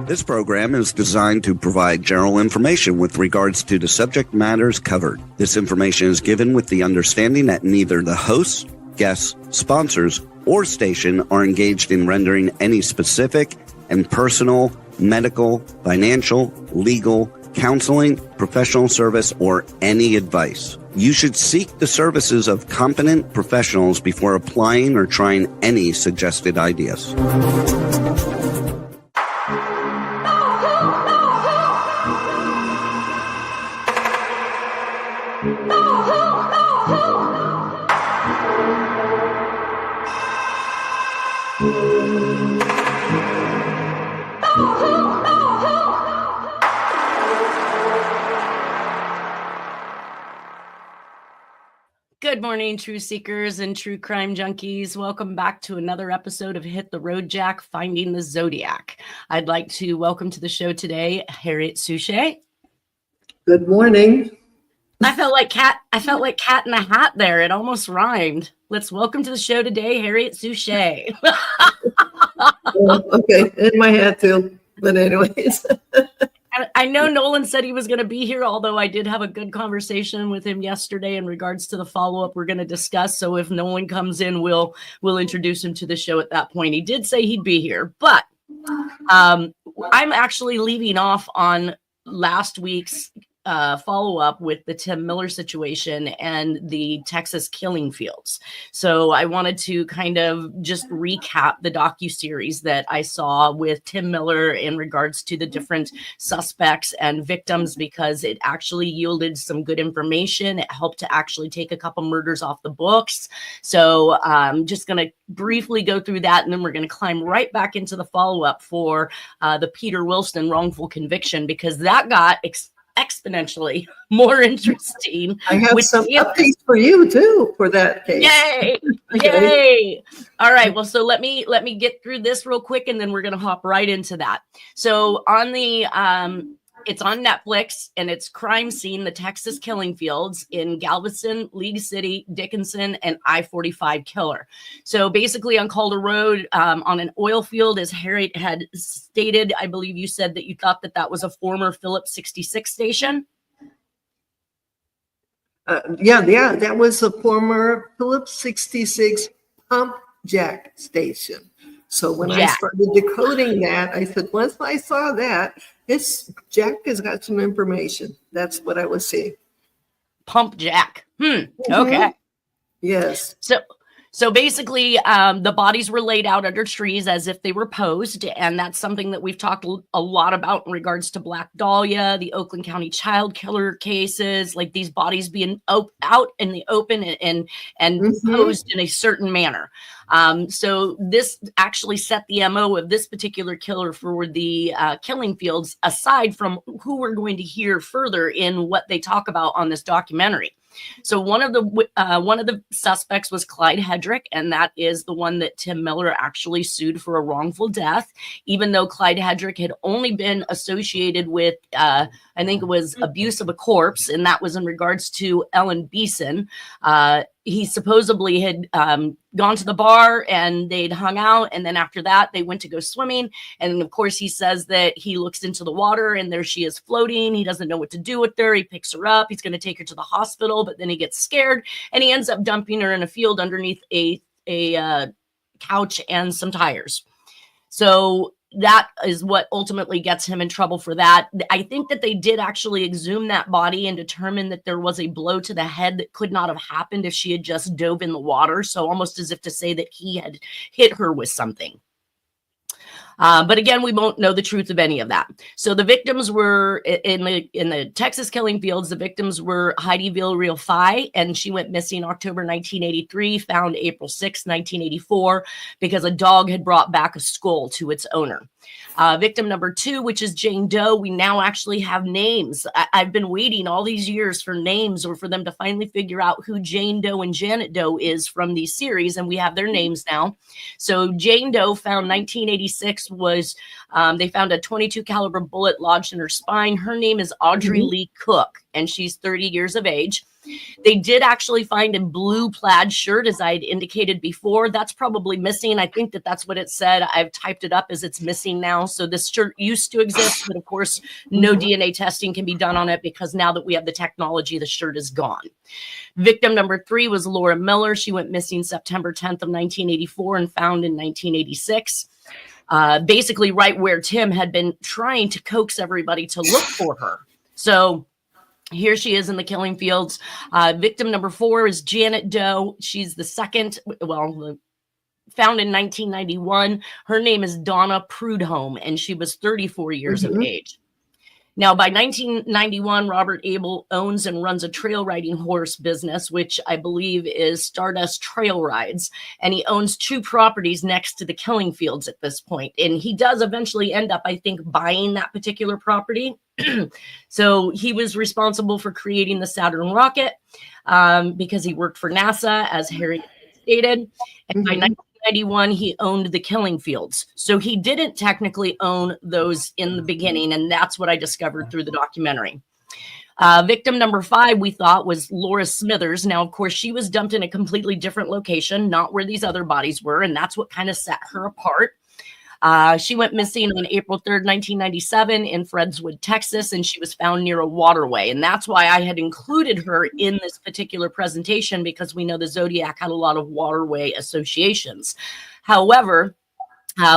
This program is designed to provide general information with regards to the subject matters covered. This information is given with the understanding that neither the hosts, guests, sponsors, or station are engaged in rendering any specific and personal, medical, financial, legal, counseling, professional service, or any advice. You should seek the services of competent professionals before applying or trying any suggested ideas. Good morning, true seekers and true crime junkies. Welcome back to another episode of Hit the Road Jack, Finding the Zodiac. I'd like to welcome to the show today, Harriet Suchet. Good morning. I felt like cat in a hat there. It almost rhymed. Let's welcome to the show today, Harriet Suchet. Okay, in my head too. But anyways. I know Nolan said he was going to be here, although I did have a good conversation with him yesterday in regards to the follow-up we're going to discuss. So if Nolan comes in, we'll introduce him to the show at that point. He did say he'd be here, but I'm actually leaving off on last week's follow-up with the Tim Miller situation and the Texas killing fields. So I wanted to kind of just recap the docuseries that I saw with Tim Miller in regards to the different suspects and victims, because it actually yielded some good information. It helped to actually take a couple murders off the books. So I'm just going to briefly go through that, and then we're going to climb right back into the follow-up for the Peter Wilson wrongful conviction, because that got exponentially more interesting. I have some updates for you too for that case. Yay! Okay. Yay! All right. Well, so let me get through this real quick, and then we're gonna hop right into that. So on the it's on Netflix, and it's Crime Scene: The Texas Killing Fields in Galveston, League City, Dickinson, and I-45 Killer. So basically on Calder Road, on an oil field, as Harriet had stated, I believe you said that you thought that was a former Phillips 66 station. Yeah, that was a former Phillips 66 pump jack station. So when I started decoding that, I said, once I saw that, this Jack has got some information. That's what I was seeing. Pump jack. Okay. Yes. So basically, the bodies were laid out under trees as if they were posed. And that's something that we've talked a lot about in regards to Black Dahlia, the Oakland County child killer cases, like these bodies being out in the open and posed in a certain manner. So this actually set the MO of this particular killer for the killing fields, aside from who we're going to hear further in what they talk about on this documentary. So one of the suspects was Clyde Hedrick, and that is the one that Tim Miller actually sued for a wrongful death, even though Clyde Hedrick had only been associated with, I think it was abuse of a corpse, and that was in regards to Ellen Beeson. He supposedly had gone to the bar and they'd hung out. And then after that, they went to go swimming. And of course, he says that he looks into the water and there she is floating. He doesn't know what to do with her. He picks her up. He's going to take her to the hospital, but then he gets scared and he ends up dumping her in a field underneath a couch and some tires. So that is what ultimately gets him in trouble for that. I think that they did actually exhume that body and determine that there was a blow to the head that could not have happened if she had just dove in the water. So almost as if to say that he had hit her with something. But again, we won't know the truth of any of that. So the victims were in the Texas killing fields. The victims were Heidi Villarreal Fye, and she went missing October 1983, found April 6, 1984, because a dog had brought back a skull to its owner. Victim number 2, which is Jane Doe, we now actually have names. I've been waiting all these years for names or for them to finally figure out who Jane Doe and Janet Doe is from these series, and we have their names now. So Jane Doe, found 1986, was they found a .22 caliber bullet lodged in her spine. Her name is Audrey Lee Cook, and she's 30 years of age. They did actually find a blue plaid shirt, as I had indicated before. That's probably missing. I think that's what it said. I've typed it up as it's missing now. So this shirt used to exist, but of course, no DNA testing can be done on it because now that we have the technology, the shirt is gone. Victim number 3 was Laura Miller. She went missing September 10th of 1984 and found in 1986. Basically right where Tim had been trying to coax everybody to look for her. So here she is in the killing fields. Victim number 4 is Janet Doe. She's the second, found in 1991. Her name is Donna Prudhomme, and she was 34 years of age. Now, by 1991, Robert Abel owns and runs a trail riding horse business, which I believe is Stardust Trail Rides. And he owns 2 properties next to the killing fields at this point. And he does eventually end up, I think, buying that particular property. So he was responsible for creating the Saturn rocket because he worked for NASA, as Harry stated. And by 1991, he owned the killing fields. So he didn't technically own those in the beginning, and that's what I discovered through the documentary. Victim number 5, we thought, was Laura Smithers. Now, of course, she was dumped in a completely different location, not where these other bodies were, and that's what kind of set her apart. She went missing on April 3rd, 1997 in Fredswood, Texas, and she was found near a waterway. And that's why I had included her in this particular presentation, because we know the Zodiac had a lot of waterway associations. However,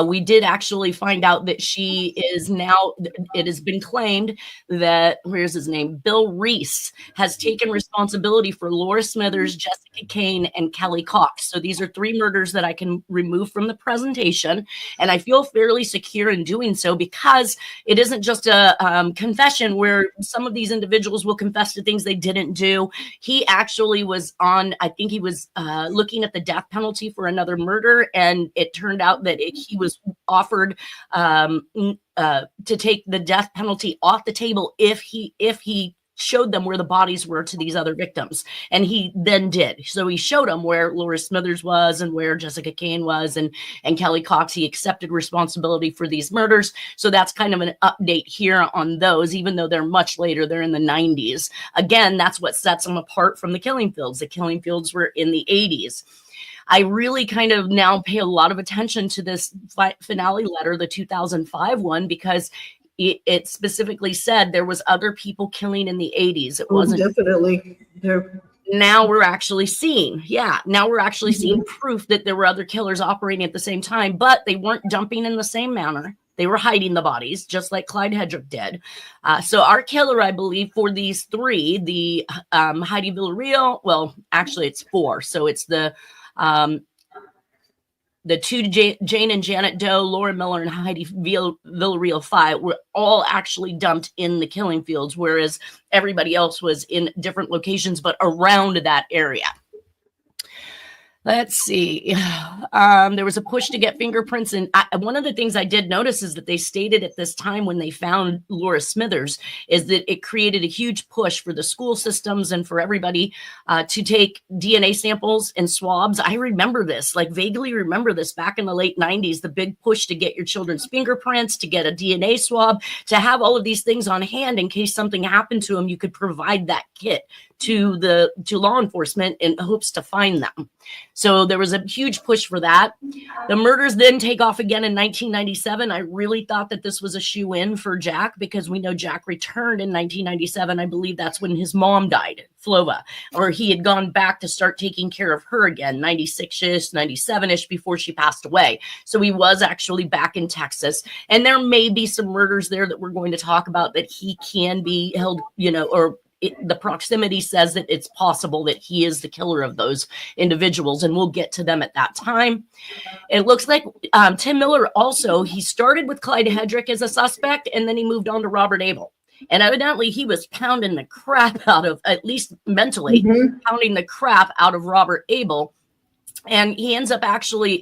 we did actually find out that she is now, it has been claimed that, where's his name? Bill Reese has taken responsibility for Laura Smithers, Jessica Kane, and Kelly Cox. So these are 3 murders that I can remove from the presentation. And I feel fairly secure in doing so because it isn't just a confession where some of these individuals will confess to things they didn't do. He actually was on, I think he was looking at the death penalty for another murder. And it turned out that he was offered to take the death penalty off the table if he showed them where the bodies were to these other victims. And he then did. So he showed them where Laura Smithers was and where Jessica Kane was and Kelly Cox. He accepted responsibility for these murders. So that's kind of an update here on those, even though they're much later, they're in the 90s. Again, that's what sets them apart from the killing fields. The killing fields were in the 80s. I really kind of now pay a lot of attention to this finale letter, the 2005 one, because it specifically said there was other people killing in the 80s. It wasn't definitely there. Now we're actually seeing, seeing proof that there were other killers operating at the same time, but they weren't dumping in the same manner. They were hiding the bodies, just like Clyde Hedrick did. So our killer, I believe, for these 3, the Heidi Villarreal, well, actually it's 4. So it's the 2 Jane and Janet Doe, Laura Miller, and Heidi Villarreal 5 were all actually dumped in the killing fields, whereas everybody else was in different locations, but around that area. Let's see. There was a push to get fingerprints. And one of the things I did notice is that they stated at this time when they found Laura Smithers is that it created a huge push for the school systems and for everybody to take DNA samples and swabs. I remember this, like vaguely remember this back in the late 90s, the big push to get your children's fingerprints, to get a DNA swab, to have all of these things on hand in case something happened to them. You could provide that kit to law enforcement in hopes to find them. So there was a huge push for that. The murders then take off again in 1997. I really thought that this was a shoe-in for Jack because we know Jack returned in 1997. I believe that's when his mom died, Flova, or he had gone back to start taking care of her again, 96-ish, 97-ish before she passed away. So he was actually back in Texas. And there may be some murders there that we're going to talk about that he can be held, or the proximity says that it's possible that he is the killer of those individuals, and we'll get to them at that time. It looks like Tim Miller also, he started with Clyde Hedrick as a suspect, and then he moved on to Robert Abel. And evidently he was pounding the crap out of, at least mentally, pounding the crap out of Robert Abel. And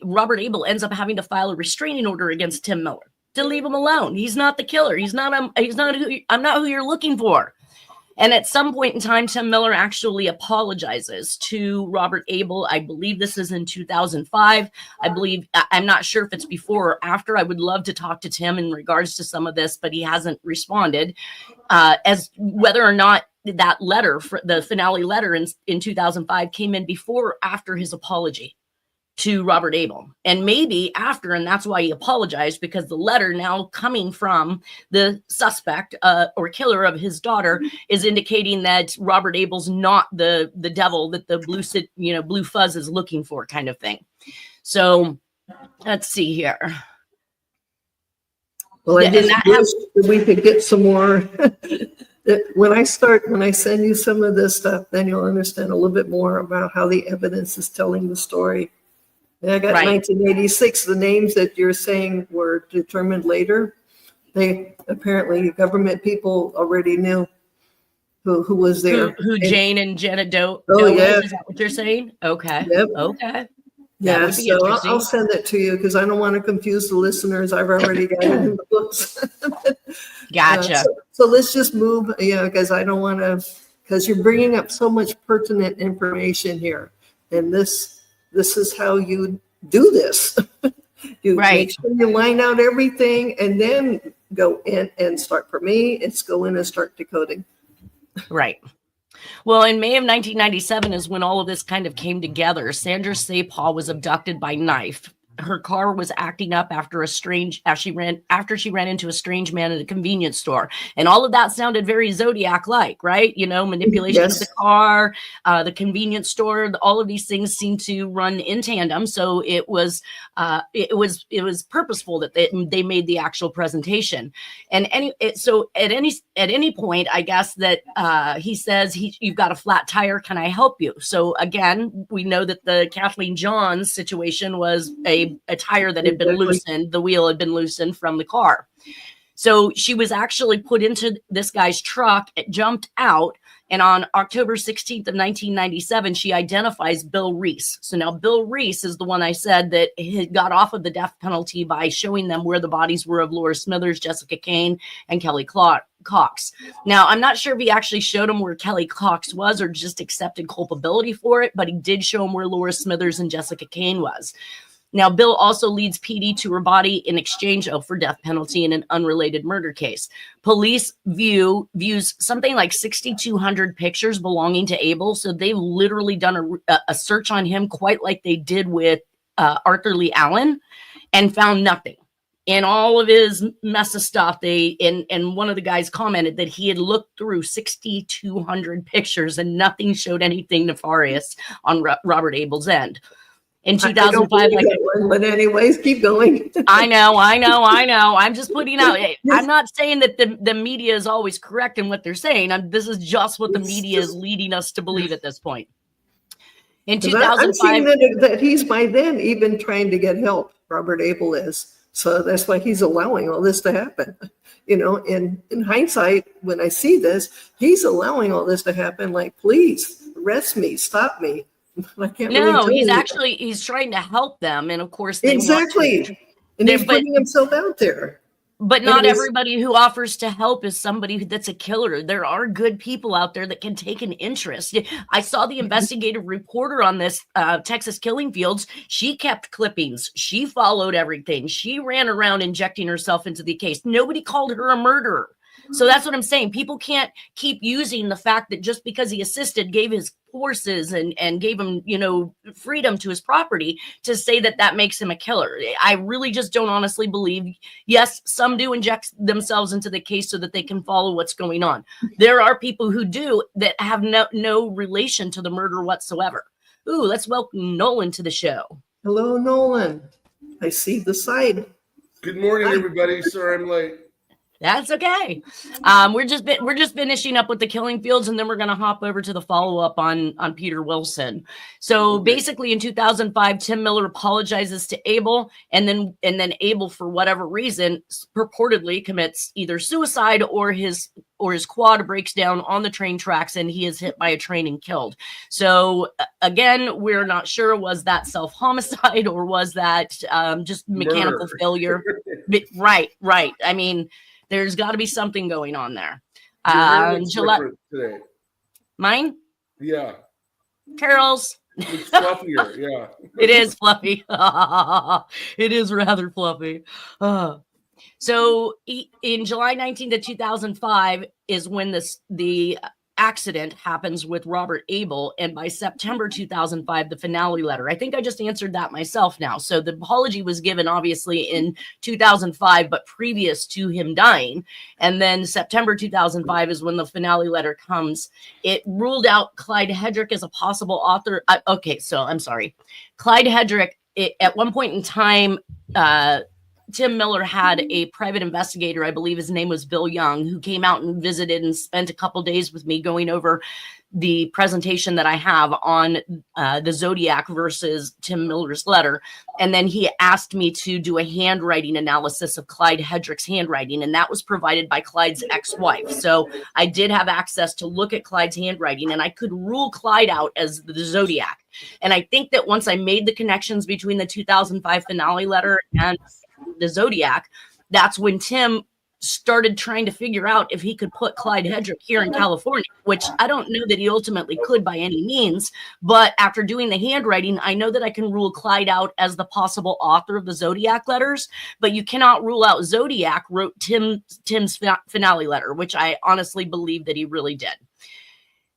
Robert Abel ends up having to file a restraining order against Tim Miller to leave him alone. He's not the killer. I'm not who you're looking for. And at some point in time, Tim Miller actually apologizes to Robert Abel. I believe this is in 2005. I'm not sure if it's before or after. I would love to talk to Tim in regards to some of this, but he hasn't responded as whether or not that letter, the finale letter in 2005, came in before or after his apology to Robert Abel, and maybe after, and that's why he apologized, because the letter now coming from the suspect or killer of his daughter is indicating that Robert Abel's not the devil that the blue fuzz is looking for, kind of thing. So let's see here. Well, I just wish that we could get some more. When I send you some of this stuff, then you'll understand a little bit more about how the evidence is telling the story. And I got 1986. The names that you're saying were determined later. They apparently, government people already knew who was there. Who Jane and Jenna Doe. Yeah. Is that what you're saying? Okay. Yep. Okay. Yeah, so I'll send it to you because I don't want to confuse the listeners. I've already got it in the books. Gotcha. So let's just move, because I don't want to, because you're bringing up so much pertinent information here. And this is how you do this. You make sure you line out everything and then go in and start. For me, it's go in and start decoding. Right. Well, in May of 1997 is when all of this kind of came together. Sandra Sapal was abducted by knife. Her car was acting up after she ran into a strange man at a convenience store. And all of that sounded very Zodiac-like, right? Manipulation of the car, the convenience store, all of these things seem to run in tandem. So it was purposeful that they made the actual presentation. And at any point, I guess that he says, you've got a flat tire. Can I help you? So again, we know that the Kathleen Johns situation was a tire that had been loosened. The wheel had been loosened from the car. So she was actually put into this guy's truck. It jumped out. And on October 16th of 1997, she identifies Bill Reese. So now Bill Reese is the one I said that had got off of the death penalty by showing them where the bodies were of Laura Smithers, Jessica Kane, and Kelly Cox. Now, I'm not sure if he actually showed them where Kelly Cox was or just accepted culpability for it, but he did show them where Laura Smithers and Jessica Kane was. Now, Bill also leads PD to her body in exchange for death penalty in an unrelated murder case. Police views something like 6,200 pictures belonging to Abel. So they've literally done a search on him, quite like they did with Arthur Lee Allen, and found nothing. In all of his mess of stuff, and one of the guys commented that he had looked through 6,200 pictures and nothing showed anything nefarious on Robert Abel's end. In 2005, but anyways, keep going. I know. I'm just putting out. I'm not saying that the media is always correct in what they're saying. This is just what the media is leading us to believe at this point. In 2005, I'm seeing that he's by then even trying to get help. Robert Abel is. So that's why he's allowing all this to happen. In hindsight, when I see this, he's allowing all this to happen. Like, please arrest me, stop me. He's trying to help them, and of course, and he's putting himself out there. But not everybody who offers to help is somebody that's a killer. There are good people out there that can take an interest. I saw the investigative reporter on this Texas killing fields. She kept clippings. She followed everything. She ran around injecting herself into the case. Nobody called her a murderer. So that's what I'm saying. People can't keep using the fact that just because he assisted, gave his horses and gave him, freedom to his property to say that makes him a killer. I really just don't honestly believe. Yes, some do inject themselves into the case so that they can follow what's going on. There are people who do that have no relation to the murder whatsoever. Ooh, let's welcome Nolan to the show. Hello, Nolan. I see the side. Good morning, everybody. Sorry I'm late. That's okay. We're just finishing up with the killing fields, and then we're going to hop over to the follow-up on Peter Wilson. So basically in 2005, Tim Miller apologizes to Abel, and then Abel, for whatever reason, purportedly commits either suicide or his quad breaks down on the train tracks and he is hit by a train and killed. So again, we're not sure, was that self-homicide or was that just mechanical failure? Right. I mean, there's got to be something going on there. Today. Mine? Yeah. Carol's. It's fluffier, yeah. It is fluffy. It is rather fluffy. So in July 19th of 2005 is when the accident happens with Robert Abel, and by September 2005, the finale letter. I think I just answered that myself now. So the apology was given obviously in 2005, but previous to him dying. And then September 2005 is when the finale letter comes. It ruled out Clyde Hedrick as a possible author. Okay, so I'm sorry. Clyde Hedrick, at one point in time, Tim Miller had a private investigator, I believe his name was Bill Young, who came out and visited and spent a couple days with me going over the presentation that I have on the Zodiac versus Tim Miller's letter. And then he asked me to do a handwriting analysis of Clyde Hedrick's handwriting, and that was provided by Clyde's ex-wife. So I did have access to look at Clyde's handwriting, and I could rule Clyde out as the Zodiac. And I think that once I made the connections between the 2005 finale letter and the Zodiac, that's when Tim started trying to figure out if he could put Clyde Hedrick here in California, which I don't know that he ultimately could by any means. But after doing the handwriting, I know that I can rule Clyde out as the possible author of the Zodiac letters, but you cannot rule out Zodiac wrote Tim's finale letter, which I honestly believe that he really did.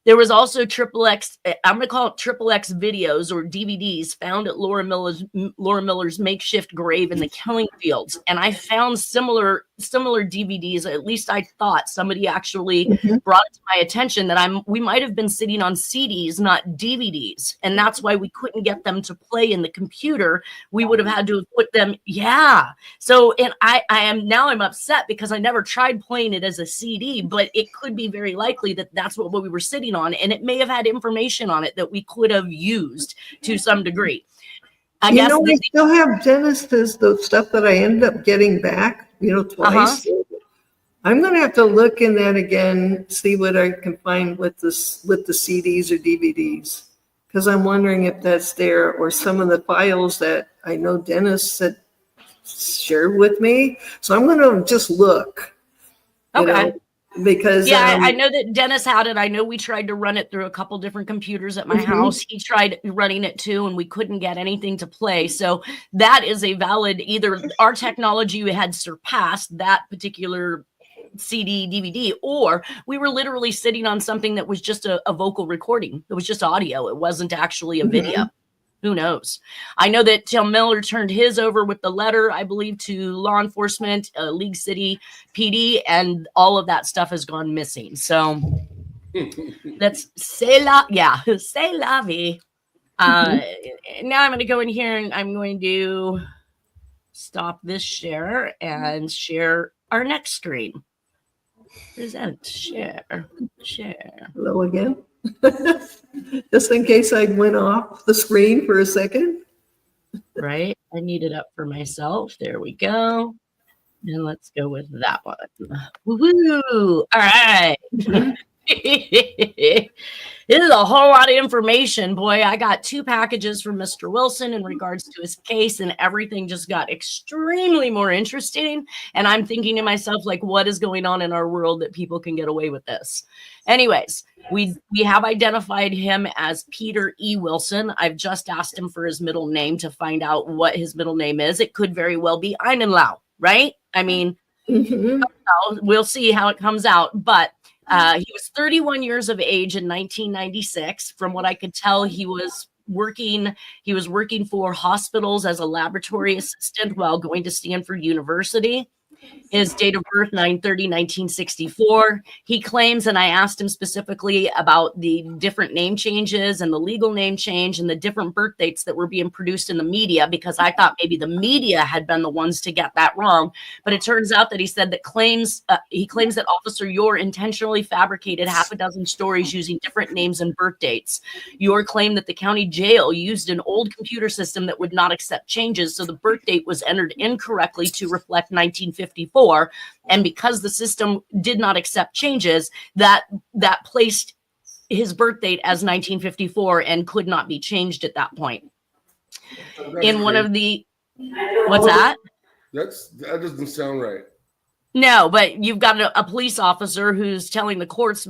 There was also XXX, I'm going to call it XXX videos or DVDs found at Laura Miller's makeshift grave in the killing fields. And I found similar DVDs, at least I thought somebody actually brought it to my attention that we might have been sitting on CDs, not DVDs. And that's why we couldn't get them to play in the computer. We would have had to have put them. Yeah. So, and I'm upset because I never tried playing it as a CD, but it could be very likely that that's what we were sitting on. And it may have had information on it that we could have used to some degree. I still have Dennis's, the stuff that I ended up getting back, twice. I'm going to have to look in that again, see what I can find with the CDs or DVDs, because I'm wondering if that's there or some of the files that I know Dennis had shared with me. So I'm going to just look. Okay. Because I know that Dennis had it. I know we tried to run it through a couple different computers at my house. He tried running it too, and we couldn't get anything to play. So that is a valid, either our technology had surpassed that particular CD, DVD, or we were literally sitting on something that was just a vocal recording. It was just audio. It wasn't actually a video. Who knows? I know that Tim Miller turned his over with the letter, I believe, to law enforcement, League City PD, and all of that stuff has gone missing. So that's c'est la vie. Now I'm going to go in here and I'm going to stop this share and share our next screen. Present, share. Hello again. Just in case I went off the screen for a second. Right. I need it up for myself. There we go. And let's go with that one. Woo-hoo. All right. This is a whole lot of information. Boy, I got 2 packages from Mr. Wilson in regards to his case, and everything just got extremely more interesting. And I'm thinking to myself, like, what is going on in our world that people can get away with this? Anyways, we have identified him as Peter E. Wilson. I've just asked him for his middle name to find out what his middle name is. It could very well be Einenlau, right? I mean, we'll see how it comes out. But he was 31 years of age in 1996. From what I could tell, he was working for hospitals as a laboratory assistant while going to Stanford University. His date of birth, 9/30/1964. He claims, and I asked him specifically about the different name changes and the legal name change and the different birth dates that were being produced in the media, because I thought maybe the media had been the ones to get that wrong. But it turns out that he said that he claims that Officer Yore intentionally fabricated half a dozen stories using different names and birth dates. Yore claimed that the county jail used an old computer system that would not accept changes, so the birth date was entered incorrectly to reflect 1954. And because the system did not accept changes, that placed his birth date as 1954 and could not be changed at that point. In one of the, what's that? That doesn't sound right. No, but you've got a police officer who's telling the courts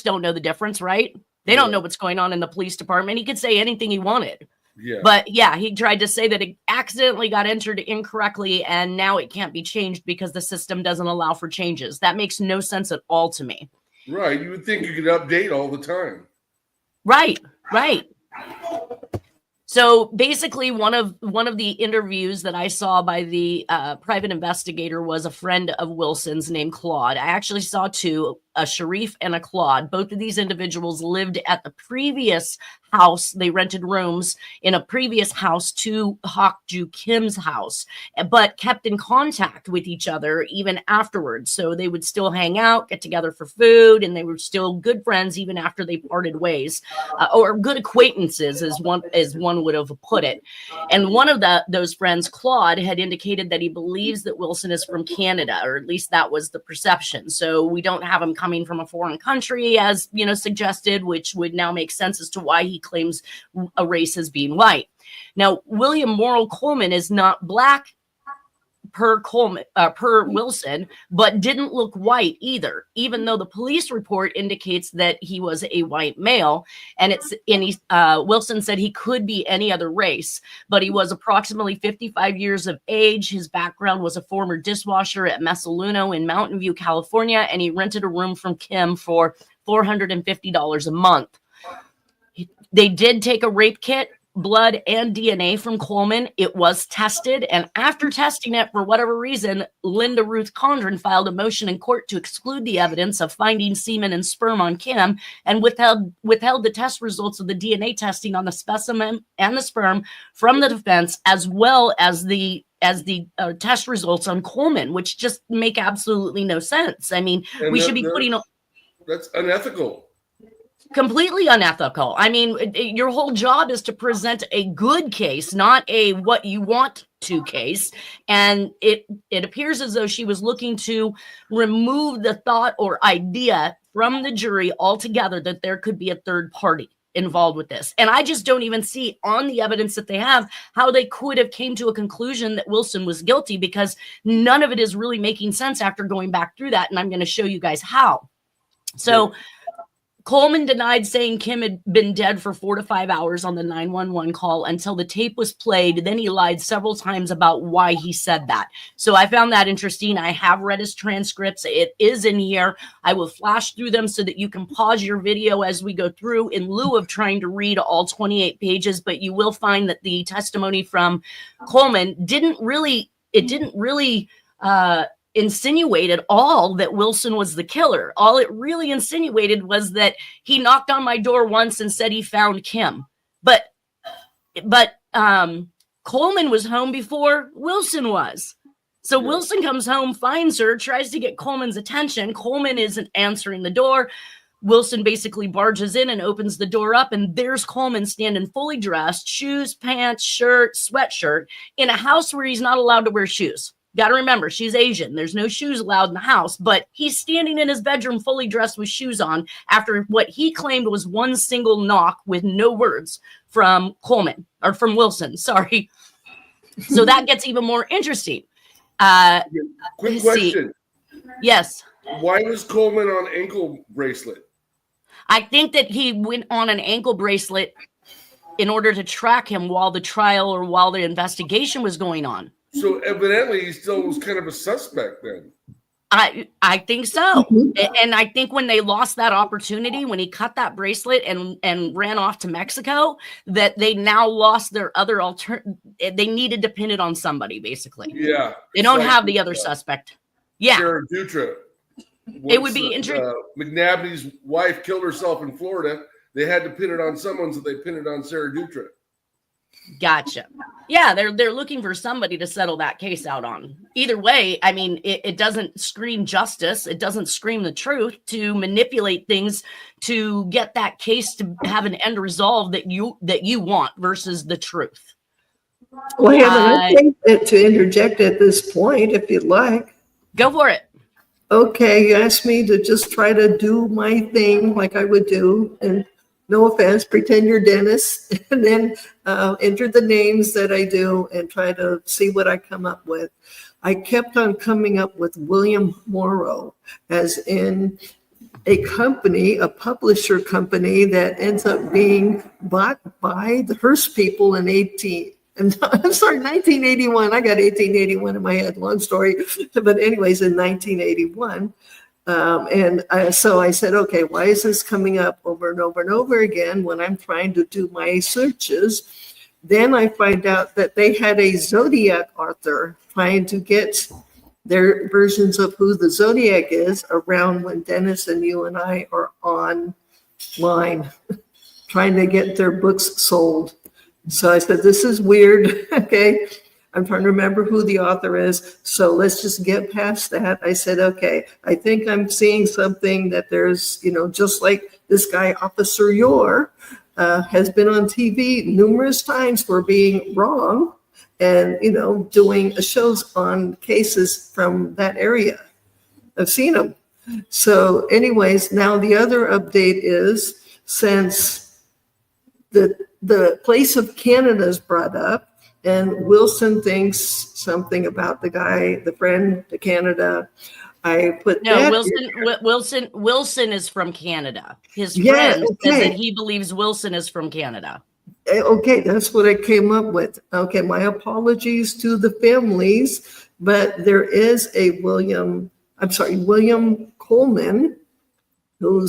don't know the difference, right? They don't know what's going on in the police department. He could say anything he wanted. Yeah. But yeah, he tried to say that it accidentally got entered incorrectly and now it can't be changed because the system doesn't allow for changes. That makes no sense at all to me. Right. You would think you could update all the time. Right. So basically, one of the interviews that I saw by the private investigator was a friend of Wilson's named Claude. I actually saw two, a Sharif and a Claude. Both of these individuals lived at the previous house. They rented rooms in a previous house to Hak Ju Kim's house, but kept in contact with each other even afterwards. So they would still hang out, get together for food, and they were still good friends even after they parted ways, or good acquaintances, as one would have put it. And one of those friends, Claude, had indicated that he believes that Wilson is from Canada, or at least that was the perception. So we don't have him coming from a foreign country, as suggested, which would now make sense as to why he claims a race as being white. Now, William Morrill Coleman is not black per Wilson, but didn't look white either, even though the police report indicates that he was a white male. And Wilson said he could be any other race, but he was approximately 55 years of age. His background was a former dishwasher at Mesaluno in Mountain View, California, and he rented a room from Kim for $450 a month. They did take a rape kit, blood, and DNA from Coleman. It was tested, and after testing it, for whatever reason, Linda Ruth Condren filed a motion in court to exclude the evidence of finding semen and sperm on Kim, and withheld the test results of the DNA testing on the specimen and the sperm from the defense, as well as the test results on Coleman, which just make absolutely no sense. I mean, we should be putting. That's unethical. Completely unethical. I mean, your whole job is to present a good case, not a what you want to case. And it appears as though she was looking to remove the thought or idea from the jury altogether that there could be a third party involved with this. And I just don't even see on the evidence that they have how they could have came to a conclusion that Wilson was guilty, because none of it is really making sense after going back through that. And I'm going to show you guys how. So Coleman denied saying Kim had been dead for 4 to 5 hours on the 911 call until the tape was played. Then he lied several times about why he said that. So I found that interesting. I have read his transcripts. It is in here. I will flash through them so that you can pause your video as we go through in lieu of trying to read all 28 pages. But you will find that the testimony from Coleman didn't really insinuate at all that Wilson was the killer. All it really insinuated was that he knocked on my door once and said he found Kim. But Coleman was home before Wilson was. So Wilson comes home, finds her, tries to get Coleman's attention. Coleman isn't answering the door. Wilson basically barges in and opens the door up, and there's Coleman standing fully dressed, shoes, pants, shirt, sweatshirt, in a house where he's not allowed to wear shoes. Got to remember, she's Asian. There's no shoes allowed in the house, but he's standing in his bedroom fully dressed with shoes on after what he claimed was one single knock with no words from Coleman, or from Wilson, sorry. So that gets even more interesting. Quick question. Yes. Why was Coleman on ankle bracelet? I think that he went on an ankle bracelet in order to track him while the trial or while the investigation was going on. So evidently he still was kind of a suspect then. I think so. And I think when they lost that opportunity, when he cut that bracelet and ran off to Mexico, that they now lost their other they needed to pin it on somebody, basically. Yeah. They don't have the other suspect. Yeah. Sarah Dutra. It would be interesting. McNabney's wife killed herself in Florida. They had to pin it on someone, so they pinned it on Sarah Dutra. Gotcha. Yeah, they're looking for somebody to settle that case out on. Either way, I mean, it doesn't scream justice. It doesn't scream the truth to manipulate things to get that case to have an end result that you want versus the truth. Well, I think that to interject at this point, if you'd like. Go for it. Okay, you asked me to just try to do my thing like I would do, and no offense, pretend you're Dennis, and then enter the names that I do and try to see what I come up with. I kept on coming up with William Morrow, as in a company, a publisher company that ends up being bought by the Hearst people in 1981. I got 1881 in my head, long story. But anyways, in 1981, So I said, okay, why is this coming up over and over and over again when I'm trying to do my searches? Then I find out that they had a Zodiac author trying to get their versions of who the Zodiac is around when Dennis and you and I are online trying to get their books sold. So I said, this is weird. Okay. I'm trying to remember who the author is. So let's just get past that. I said, okay, I think I'm seeing something that there's, just like this guy, Officer Yore, has been on TV numerous times for being wrong and, doing shows on cases from that area. I've seen them. So anyways, now the other update is since the place of Canada is brought up, and Wilson thinks something about the guy, the friend to Canada. I put Wilson is from Canada. His friend says that he believes Wilson is from Canada. Okay, that's what I came up with. Okay, my apologies to the families, but there is a William Coleman, who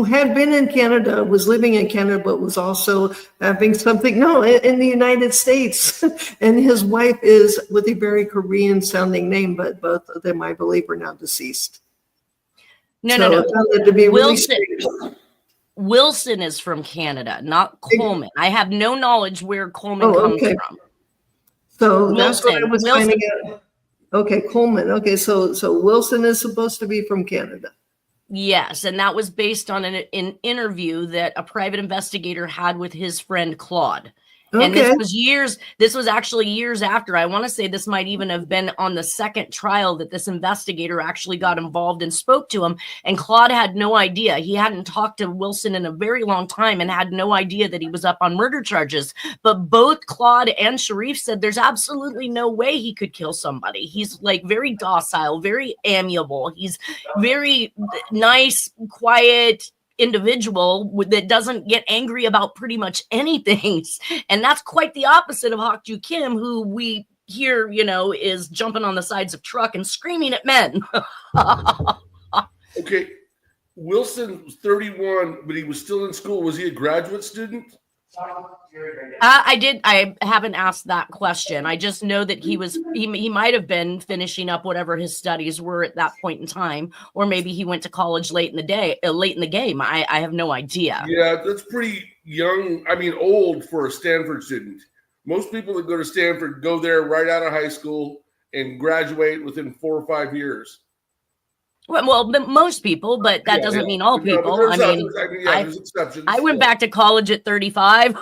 had been in Canada, was living in Canada, but was also having something, in the United States. And his wife is with a very Korean sounding name, but both of them, I believe, are now deceased. No. Wilson is from Canada, not Coleman. I have no knowledge where Coleman comes from. So that's what I was finding out. Okay, Coleman. Okay, so Wilson is supposed to be from Canada. Yes, and that was based on an interview that a private investigator had with his friend Claude. Okay. And this was actually years after. I want to say this might even have been on the second trial that this investigator actually got involved and spoke to him. And Claude had no idea. He hadn't talked to Wilson in a very long time and had no idea that he was up on murder charges. But both Claude and Sharif said there's absolutely no way he could kill somebody. He's like very docile, very amiable. He's very nice, quiet individual that doesn't get angry about pretty much anything. And that's quite the opposite of Hak-Ju Kim, who we hear, is jumping on the sides of truck and screaming at men. Okay. Wilson was 31, but he was still in school. Was he a graduate student? I haven't asked that question. I just know that he might have been finishing up whatever his studies were at that point in time, or maybe he went to college late in the game. I have no idea. Yeah, that's pretty young. I mean, old for a Stanford student. Most people that go to Stanford go there right out of high school and graduate within 4 or 5 years. Well, most people, but that doesn't mean all people. There's exceptions. I went back to college at 35.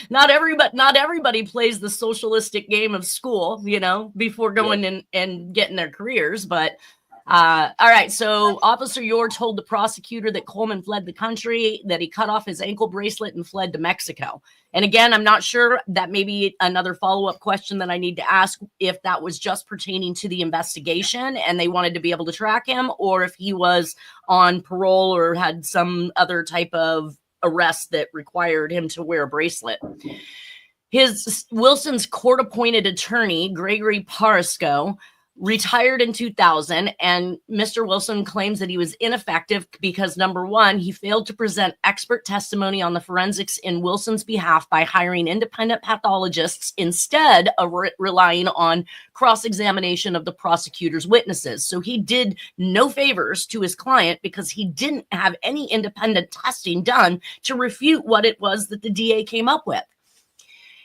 Not everybody plays the socialistic game of school, before going and getting their careers. But all right. So Officer Yore told the prosecutor that Coleman fled the country, that he cut off his ankle bracelet and fled to Mexico. And again, I'm not sure. That may be another follow-up question that I need to ask, if that was just pertaining to the investigation and they wanted to be able to track him, or if he was on parole or had some other type of arrest that required him to wear a bracelet. Wilson's court-appointed attorney, Gregory Parisco, retired in 2000, and Mr. Wilson claims that he was ineffective because, number one, he failed to present expert testimony on the forensics in Wilson's behalf by hiring independent pathologists instead of relying on cross-examination of the prosecutor's witnesses. So he did no favors to his client because he didn't have any independent testing done to refute what it was that the DA came up with.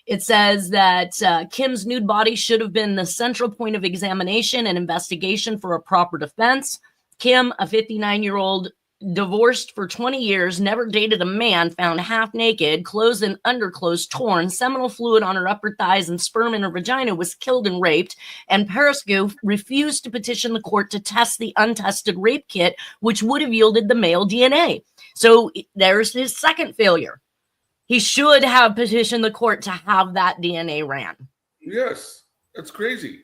It says that Kim's nude body should have been the central point of examination and investigation for a proper defense. Kim, a 59-year-old, divorced for 20 years, never dated a man, found half naked, clothes and underclothes torn, seminal fluid on her upper thighs and sperm in her vagina, was killed and raped. And Perisco refused to petition the court to test the untested rape kit, which would have yielded the male DNA. So there's his second failure. He should have petitioned the court to have that DNA ran. Yes, that's crazy.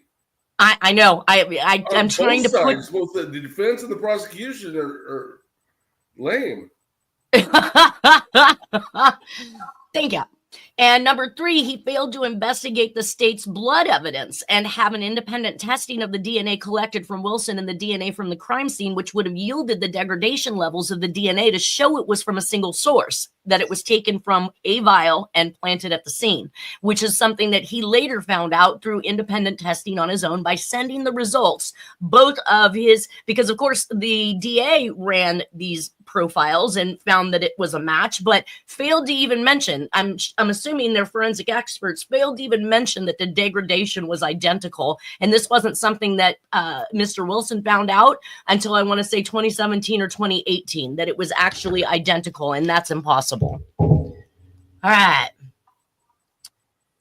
I know. I'm trying to put both the defense and the prosecution are lame. Thank you. And number 3, he failed to investigate the state's blood evidence and have an independent testing of the DNA collected from Wilson and the DNA from the crime scene, which would have yielded the degradation levels of the DNA to show it was from a single source, that it was taken from a vial and planted at the scene, which is something that he later found out through independent testing on his own by sending the results, both of his, because of course the DA ran these profiles and found that it was a match, but failed to even mention, I'm assuming their forensic experts failed to even mention that the degradation was identical. And this wasn't something that Mr. Wilson found out until I want to say 2017 or 2018, that it was actually identical, and that's impossible. All right.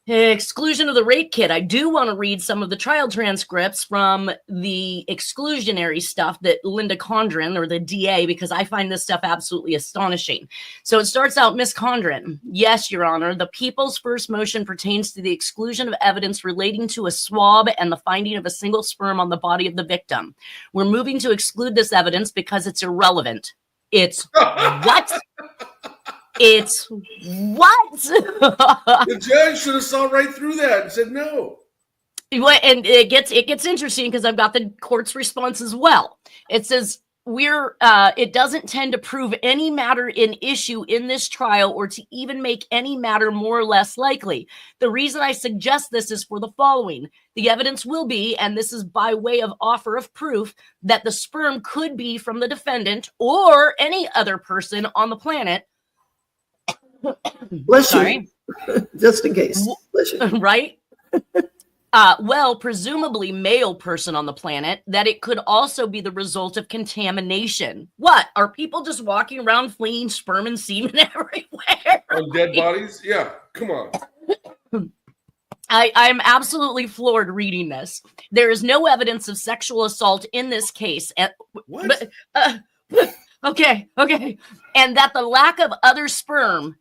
Exclusion of the rape kit. I do want to read some of the trial transcripts from the exclusionary stuff that Linda Condren, or the DA, because I find this stuff absolutely astonishing. So it starts out, Miss Condren, yes, Your Honor, the people's first motion pertains to the exclusion of evidence relating to a swab and the finding of a single sperm on the body of the victim. We're moving to exclude this evidence because it's irrelevant. It's what? It's what? The judge should have saw right through that and said no. And it gets interesting because I've got the court's response as well. It says it doesn't tend to prove any matter in issue in this trial or to even make any matter more or less likely. The reason I suggest this is for the following. The evidence will be, and this is by way of offer of proof, that the sperm could be from the defendant or any other person on the planet. Bless Sorry. you. Just in case. Bless you. Right? Well, presumably male person on the planet, that it could also be the result of contamination. What? Are people just walking around flinging sperm and semen everywhere? On dead bodies? Yeah, come on. I'm absolutely floored reading this. There is no evidence of sexual assault in this case. What? Okay. And that the lack of other sperm,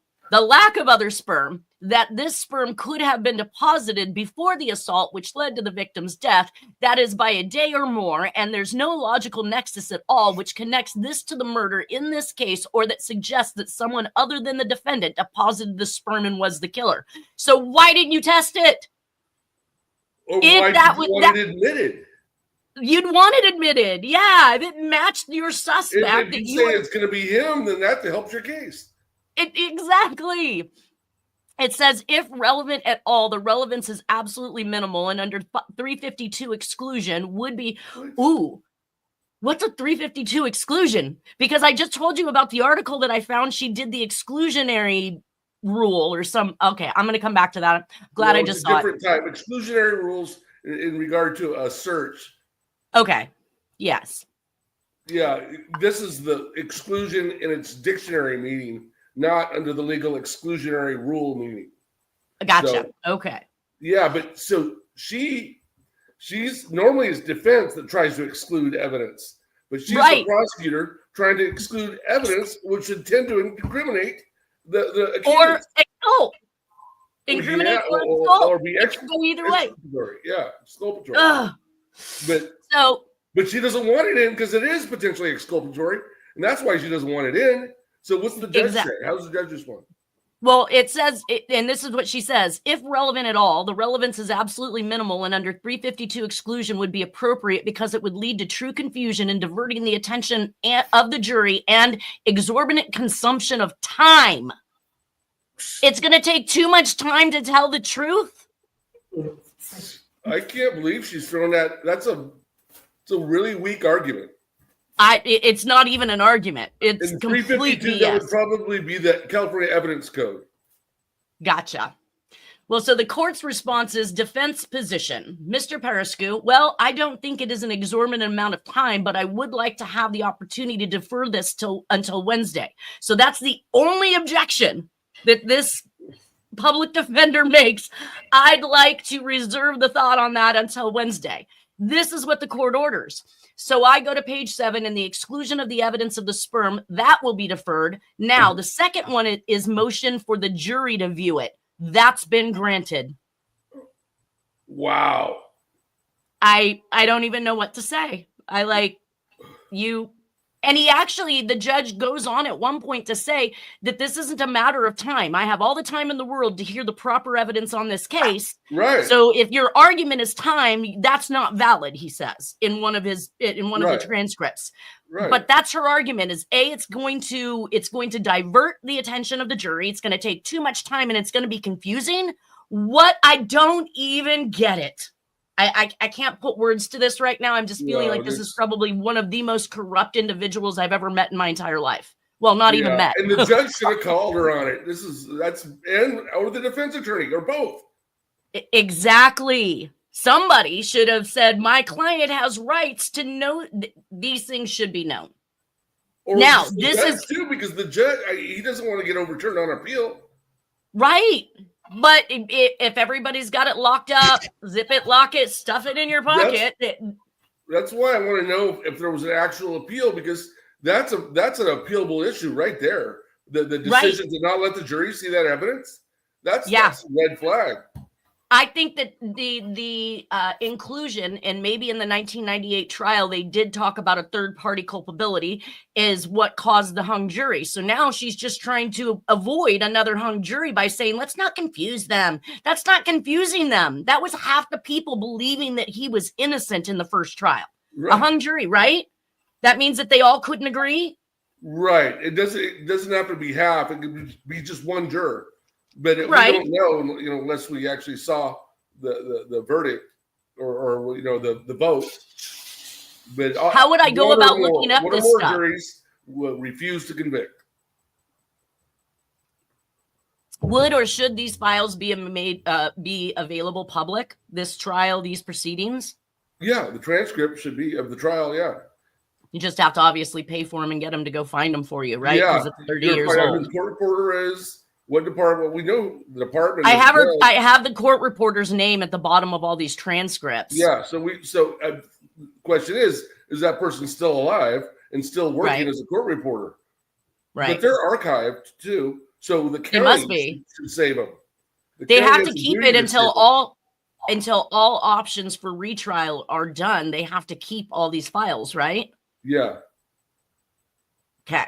that this sperm could have been deposited before the assault, which led to the victim's death, that is by a day or more, and there's no logical nexus at all which connects this to the murder in this case, or that suggests that someone other than the defendant deposited the sperm and was the killer. So why didn't you test it? Or why did you want it admitted? You'd want it admitted. Yeah, if it matched your suspect. If you say it's going to be him, then that helps your case. Exactly. It says, if relevant at all, the relevance is absolutely minimal, and under 352 exclusion would be, ooh, what's a 352 exclusion? Because I just told you about the article that I found. She did the exclusionary rule or some, okay, I'm going to come back to that. I'm glad I just saw it. Different type. Exclusionary rules in regard to a search. Okay. Yes. Yeah, this is the exclusion in its dictionary meaning, not under the legal exclusionary rule meaning. Gotcha. So, okay. Yeah, but so she's normally it's defense that tries to exclude evidence, but she's the prosecutor trying to exclude evidence which would tend to incriminate the accused. Incriminate or be go either way. Yeah, exculpatory. But she doesn't want it in because it is potentially exculpatory, and that's why she doesn't want it in. So what's the judge say? How does the judge respond? Well, it says, and this is what she says, if relevant at all, the relevance is absolutely minimal, and under 352 exclusion would be appropriate because it would lead to true confusion and diverting the attention of the jury and exorbitant consumption of time. It's going to take too much time to tell the truth. I can't believe she's thrown that. It's a really weak argument. It's not even an argument. It's in complete BS. That would probably be the California Evidence Code. Gotcha. Well, so the court's response is defense position. Mr. Perescu, well, I don't think it is an exorbitant amount of time, but I would like to have the opportunity to defer this until Wednesday. So that's the only objection that this public defender makes. I'd like to reserve the thought on that until Wednesday. This is what the court orders. So I go to page 7, and the exclusion of the evidence of the sperm, that will be deferred. Now, the second one is motion for the jury to view it. That's been granted. Wow. I don't even know what to say. You And the judge goes on at one point to say that this isn't a matter of time. I have all the time in the world to hear the proper evidence on this case. Right. So if your argument is time, that's not valid, he says in one of the transcripts. Right. But that's her argument is it's going to divert the attention of the jury. It's going to take too much time and it's going to be confusing. What? I don't even get it. I can't put words to this right now. I'm just feeling like this is probably one of the most corrupt individuals I've ever met in my entire life. Well, not even met. And the judge should have called her on it. Or the defense attorney, or both. Exactly. Somebody should have said, my client has rights to know these things should be known. Or now, this is too, because the judge, he doesn't want to get overturned on appeal. Right. But if everybody's got it locked up, zip it, lock it, stuff it in your pocket. That's why I want to know if there was an actual appeal, because that's an appealable issue right there. The decision to not let the jury see that evidence, that's a red flag. I think that the inclusion, and maybe in the 1998 trial, they did talk about a third-party culpability is what caused the hung jury. So now she's just trying to avoid another hung jury by saying, let's not confuse them. That's not confusing them. That was half the people believing that he was innocent in the first trial. Right. A hung jury, right? That means that they all couldn't agree? Right. It doesn't have to be half. It could be just one juror. But we don't know, unless we actually saw the verdict or the vote. But how would I go about looking up this stuff? More juries will refuse to convict. Would or should these files be available public? This trial, these proceedings? Yeah, the transcript should be of the trial. Yeah. You just have to obviously pay for them and get them to go find them for you, right? Yeah. Because it's 30 years old. The court reporter is. What department? We know the department. I have the court reporter's name at the bottom of all these transcripts. Yeah. So question is that person still alive and still working as a court reporter? Right. But they're archived too. So the county should save them. They have to keep it until all options for retrial are done. They have to keep all these files, right? Yeah. Okay.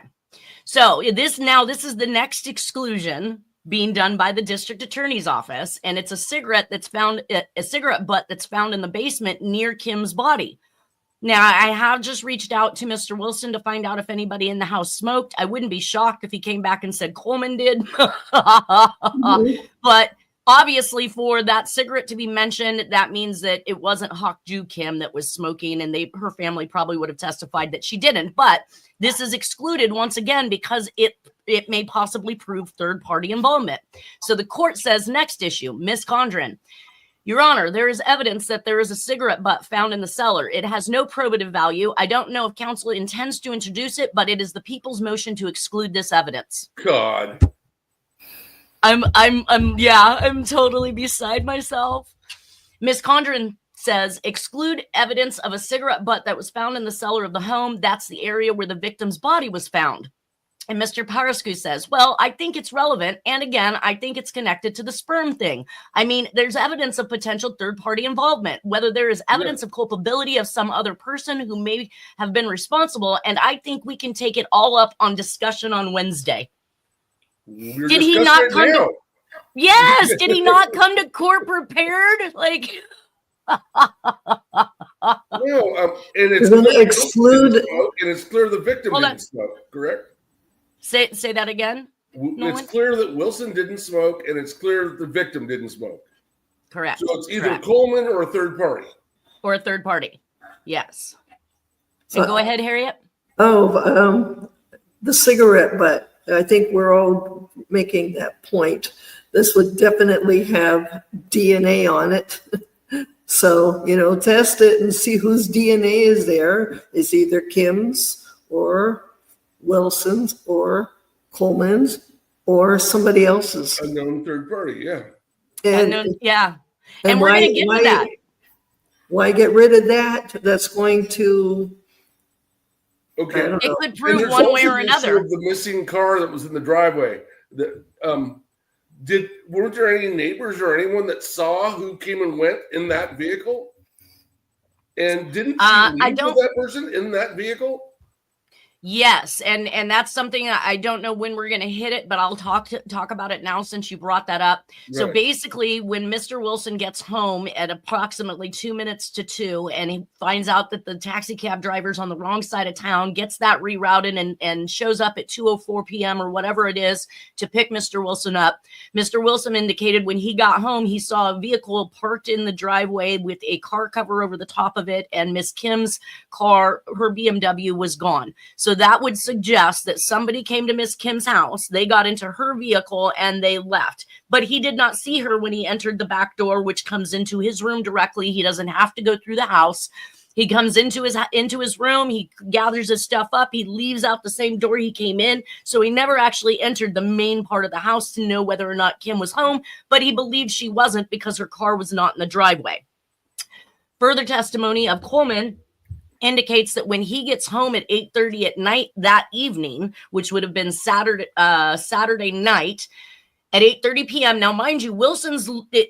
So this is the next exclusion being done by the district attorney's office, and it's a cigarette butt that's found in the basement near Kim's body. Now, I have just reached out to Mr. Wilson to find out if anybody in the house smoked. I wouldn't be shocked if he came back and said Coleman did. But obviously, for that cigarette to be mentioned, that means that it wasn't Hawk Ju Kim that was smoking, and her family probably would have testified that she didn't. But this is excluded once again because it may possibly prove third-party involvement. So the court says, next issue, Ms. Condren, Your Honor, there is evidence that there is a cigarette butt found in the cellar. It has no probative value. I don't know if counsel intends to introduce it, but it is the people's motion to exclude this evidence. God. I'm totally beside myself. Ms. Condren says, exclude evidence of a cigarette butt that was found in the cellar of the home. That's the area where the victim's body was found. And Mr. Parascu says, well, I think it's relevant. And again, I think it's connected to the sperm thing. I mean, there's evidence of potential third-party involvement, whether there is evidence of culpability of some other person who may have been responsible. And I think we can take it all up on discussion on Wednesday. Did he not come to? Yes. Did he not come to court prepared? Like, no, and it's going to exclude, and it's clear the victim didn't smoke. Correct. Say that again. It's clear that Wilson didn't smoke, and it's clear that the victim didn't smoke. Correct. So it's either Coleman or a third party. Or a third party. Yes. So go ahead, Harriet. The cigarette butt. I think we're all making that point. This would definitely have DNA on it. So, test it and see whose DNA is there. Is either Kim's or Wilson's or Coleman's or somebody else's. Unknown third party, yeah. And we're going to get to that. Why get rid of that? That's going to... Okay. It could prove one way or another. The missing car that was in the driveway. Weren't there any neighbors or anyone that saw who came and went in that vehicle? And didn't you leave with that person in that vehicle? Yes, and that's something I don't know when we're going to hit it, but I'll talk about it now since you brought that up. Right. So basically, when Mr. Wilson gets home at approximately 2 minutes to 2, and he finds out that the taxi cab driver's on the wrong side of town, gets that rerouted and shows up at 2:04 p.m. or whatever it is to pick Mr. Wilson up. Mr. Wilson indicated when he got home, he saw a vehicle parked in the driveway with a car cover over the top of it, and Miss Kim's car, her BMW, was gone. So that would suggest that somebody came to Miss Kim's house, they got into her vehicle, and they left. But he did not see her when he entered the back door, which comes into his room directly. He doesn't have to go through the house. He comes into his room, he gathers his stuff up, he leaves out the same door he came in. So he never actually entered the main part of the house to know whether or not Kim was home, but he believed she wasn't because her car was not in the driveway. Further testimony of Coleman indicates that when he gets home at 8:30 at night that evening, which would have been Saturday night at 8:30 p.m. Now, mind you,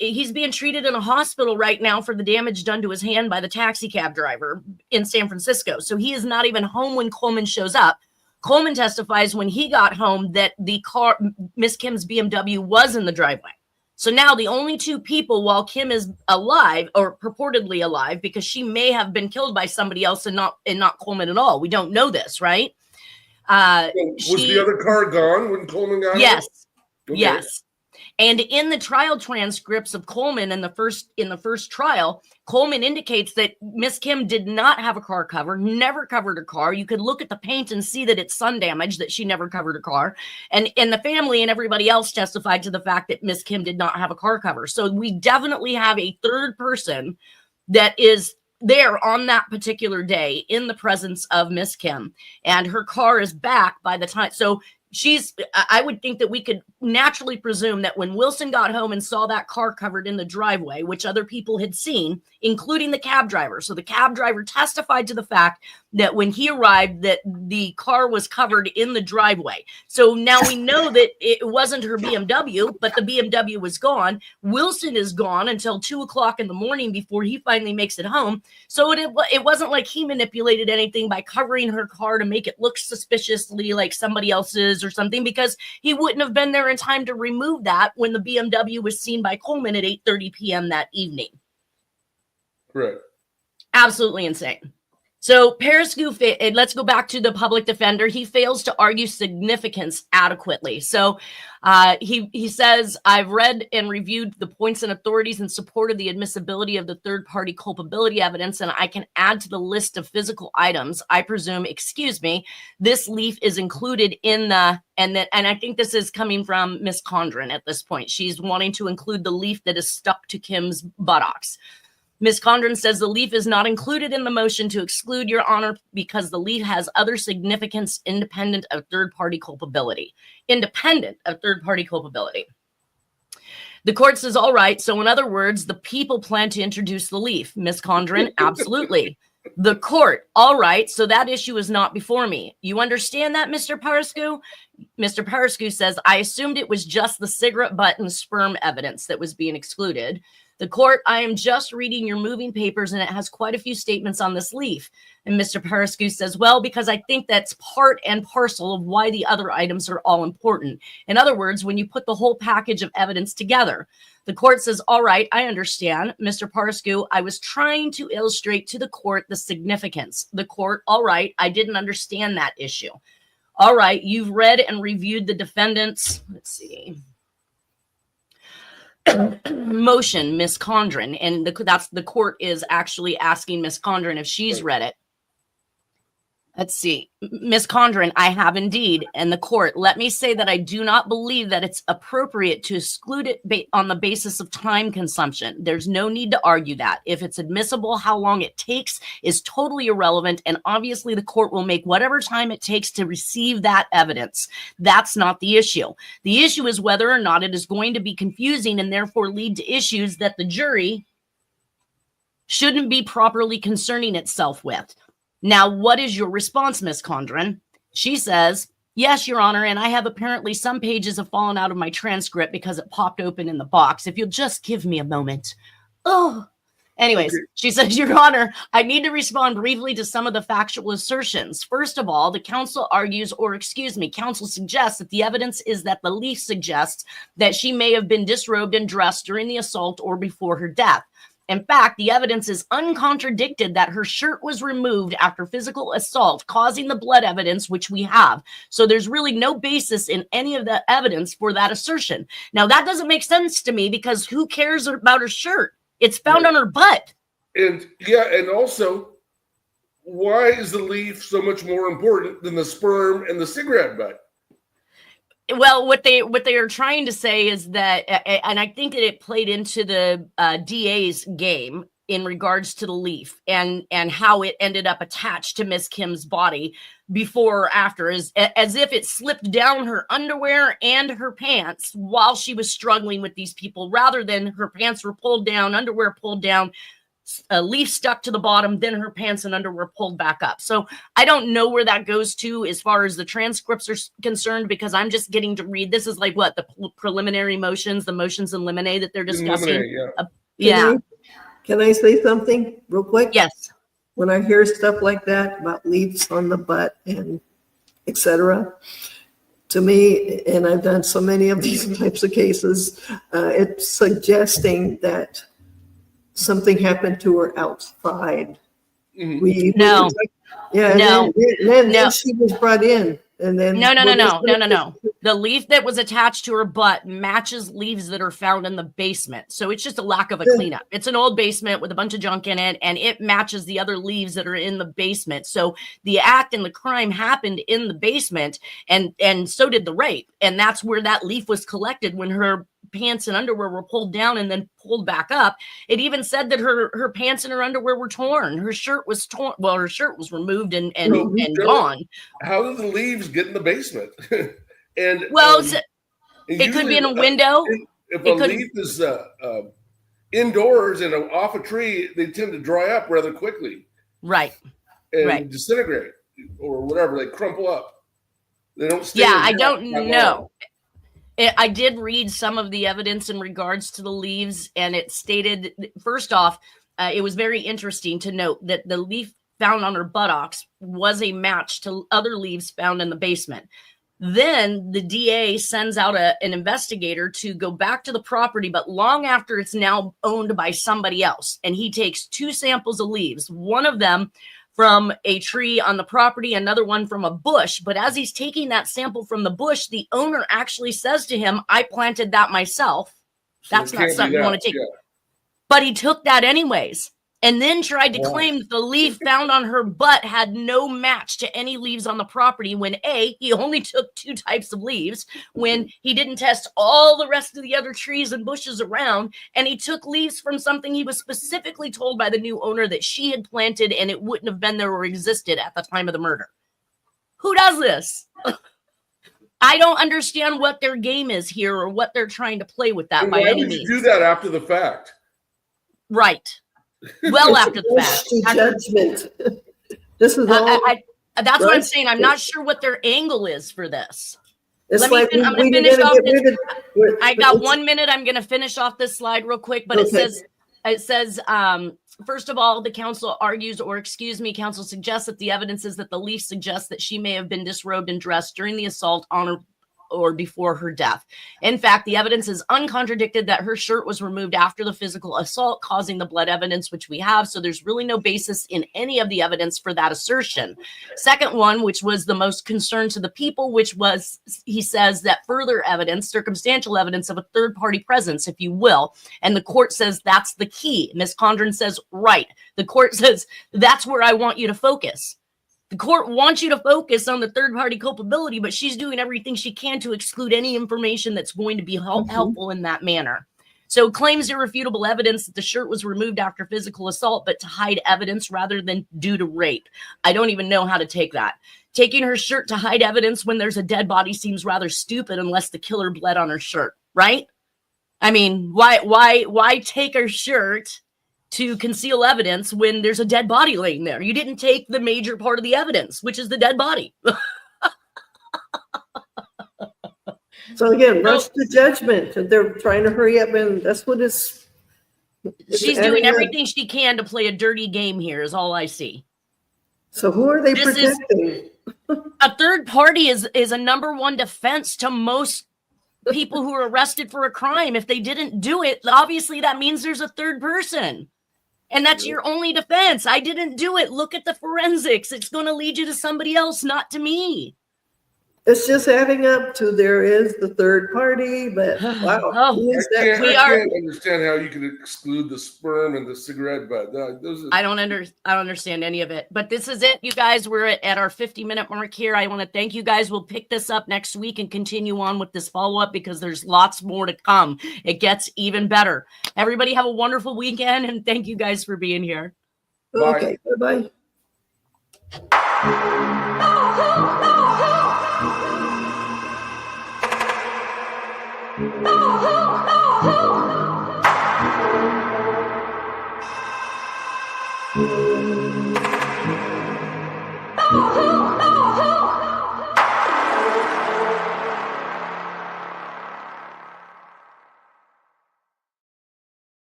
he's being treated in a hospital right now for the damage done to his hand by the taxi cab driver in San Francisco. So he is not even home when Coleman shows up. Coleman testifies when he got home that the car, Miss Kim's BMW, was in the driveway. So now the only two people, while Kim is alive, or purportedly alive, because she may have been killed by somebody else and not Coleman at all. We don't know this, right? Was the other car gone when Coleman got Yes. Okay. Yes. And in the trial transcripts of Coleman in the first trial, Coleman indicates that Miss Kim did not have a car cover, never covered her car. You could look at the paint and see that it's sun damage, that she never covered her car. And the family and everybody else testified to the fact that Miss Kim did not have a car cover. So we definitely have a third person that is there on that particular day in the presence of Miss Kim, and her car is back by the time. So I would think that we could naturally presume that when Wilson got home and saw that car covered in the driveway, which other people had seen, including the cab driver. So the cab driver testified to the fact that when he arrived, that the car was covered in the driveway. So now we know that it wasn't her BMW, but the BMW was gone. Wilson is gone until 2:00 in the morning before he finally makes it home. So it wasn't like he manipulated anything by covering her car to make it look suspiciously like somebody else's or something, because he wouldn't have been there in time to remove that when the BMW was seen by Coleman at 8:30 p.m. that evening. Correct. Absolutely insane. So Paraskew, let's go back to the public defender. He fails to argue significance adequately. So he says, I've read and reviewed the points and authorities in support of the admissibility of the third-party culpability evidence, and I can add to the list of physical items. I presume, this leaf is included in and I think this is coming from Miss Condren at this point. She's wanting to include the leaf that is stuck to Kim's buttocks. Ms. Condren says the leaf is not included in the motion to exclude, Your Honor, because the leaf has other significance independent of third-party culpability. The court says, all right, so in other words, the people plan to introduce the leaf. Ms. Condren, absolutely. The court, all right, so that issue is not before me. You understand that, Mr. Paraskew? Mr. Paraskew says, I assumed it was just the cigarette butt and sperm evidence that was being excluded. The court, I am just reading your moving papers, and it has quite a few statements on this leaf. And Mr. Paraskew says, well, because I think that's part and parcel of why the other items are all important. In other words, when you put the whole package of evidence together. The court says, all right, I understand. Mr. Paraskew, I was trying to illustrate to the court the significance. The court, all right, I didn't understand that issue. All right, you've read and reviewed the defendant's, motion, Miss Condren, and the court is actually asking Miss Condren if she's read it. Let's see. Miss Condren, I have indeed. And the court, let me say that I do not believe that it's appropriate to exclude it on the basis of time consumption. There's no need to argue that. If it's admissible, how long it takes is totally irrelevant. And obviously the court will make whatever time it takes to receive that evidence. That's not the issue. The issue is whether or not it is going to be confusing and therefore lead to issues that the jury shouldn't be properly concerning itself with. Now, what is your response, Miss Condren? She says, yes, Your Honor, and I have apparently some pages have fallen out of my transcript because it popped open in the box. If you'll just give me a moment. Oh, Anyways, Okay. she says, Your Honor, I need to respond briefly to some of the factual assertions. First of all, the counsel argues, or excuse me, counsel suggests that the evidence is that the leaf suggests that she may have been disrobed and dressed during the assault or before her death. In fact, the evidence is uncontradicted that her shirt was removed after physical assault, causing the blood evidence, which we have. So there's really no basis in any of the evidence for that assertion. Now, that doesn't make sense to me because who cares about her shirt? It's found on her butt. And yeah, and also, why is the leaf so much more important than the sperm and the cigarette butt? Well, what they are trying to say is that, and I think that it played into the DA's game in regards to the leaf and how it ended up attached to Miss Kim's body before or after, as if it slipped down her underwear and her pants while she was struggling with these people, rather than her pants were pulled down, underwear pulled down, a leaf stuck to the bottom, then her pants and underwear pulled back up. So I don't know where that goes to as far as the transcripts are concerned, because I'm just getting to read. This is like what the preliminary motions, the motions in limine that they're discussing. Yeah. Can I say something real quick? Yes. When I hear stuff like that about leaves on the butt and etc., to me, and I've done so many of these types of cases, it's suggesting that something happened to her outside. Mm-hmm. No. Then she was brought in. And then no. The leaf that was attached to her butt matches leaves that are found in the basement. So it's just a lack of a cleanup. It's an old basement with a bunch of junk in it, and it matches the other leaves that are in the basement. So the act and the crime happened in the basement, and so did the rape. And that's where that leaf was collected when her pants and underwear were pulled down and then pulled back up. It even said that her pants and her underwear were torn. Her shirt was torn. Well, her shirt was removed and gone. How did the leaves get in the basement? And it could be in a window. If a leaf is indoors and off a tree, they tend to dry up rather quickly. Right. And disintegrate or whatever. They crumple up. They don't stay. Yeah, I don't know. I did read some of the evidence in regards to the leaves, and it stated, first off, it was very interesting to note that the leaf found on her buttocks was a match to other leaves found in the basement. Then the DA sends out an investigator to go back to the property, but long after it's now owned by somebody else. And he takes 2 samples of leaves, one of them from a tree on the property, another one from a bush. But as he's taking that sample from the bush, the owner actually says to him, I planted that myself. That's not something you want to take. Yeah. But he took that anyways, and then tried to claim that the leaf found on her butt had no match to any leaves on the property when he only took 2 types of leaves, when he didn't test all the rest of the other trees and bushes around, and he took leaves from something he was specifically told by the new owner that she had planted and it wouldn't have been there or existed at the time of the murder. Who does this? I don't understand what their game is here or what they're trying to play with that by any means. Why would you do that after the fact? Right. Well, after the fact. Judgment. This is all. That's what I'm saying. I'm not sure what their angle is for this. I'm going to finish off this. I got 1 minute. I'm going to finish off this slide real quick, but it says, first of all, the counsel argues, or excuse me, counsel suggests that the evidence is that the leaf suggests that she may have been disrobed and dressed during the assault on or before her death. In fact, the evidence is uncontradicted that her shirt was removed after the physical assault, causing the blood evidence, which we have. So there's really no basis in any of the evidence for that assertion. Second one, which was the most concern to the people, which was, he says, that further evidence, circumstantial evidence of a third-party presence, if you will. And the court says that's the key. Ms. Condren says, right. The court says, that's where I want you to focus. The court wants you to focus on the third-party culpability, but she's doing everything she can to exclude any information that's going to be helpful in that manner. So claims irrefutable evidence that the shirt was removed after physical assault, but to hide evidence rather than due to rape. I don't even know how to take that. Taking her shirt to hide evidence when there's a dead body seems rather stupid unless the killer bled on her shirt, right? I mean, why take her shirt to conceal evidence when there's a dead body laying there? You didn't take the major part of the evidence, which is the dead body. So again, rush to judgment. They're trying to hurry up, and that's what it's She's doing everything she can to play a dirty game here, is all I see. So who are they protecting? A third party is a number one defense to most people who are arrested for a crime. If they didn't do it, obviously that means there's a third person. And that's your only defense. I didn't do it. Look at the forensics. It's going to lead you to somebody else, not to me. It's just adding up to there is the third party, but wow. I can't understand how you can exclude the sperm and the cigarette butt. I don't understand any of it. But this is it, you guys. We're at our 50-minute mark here. I want to thank you guys. We'll pick this up next week and continue on with this follow-up because there's lots more to come. It gets even better. Everybody have a wonderful weekend, and thank you guys for being here. Bye. Okay, bye-bye. Oh,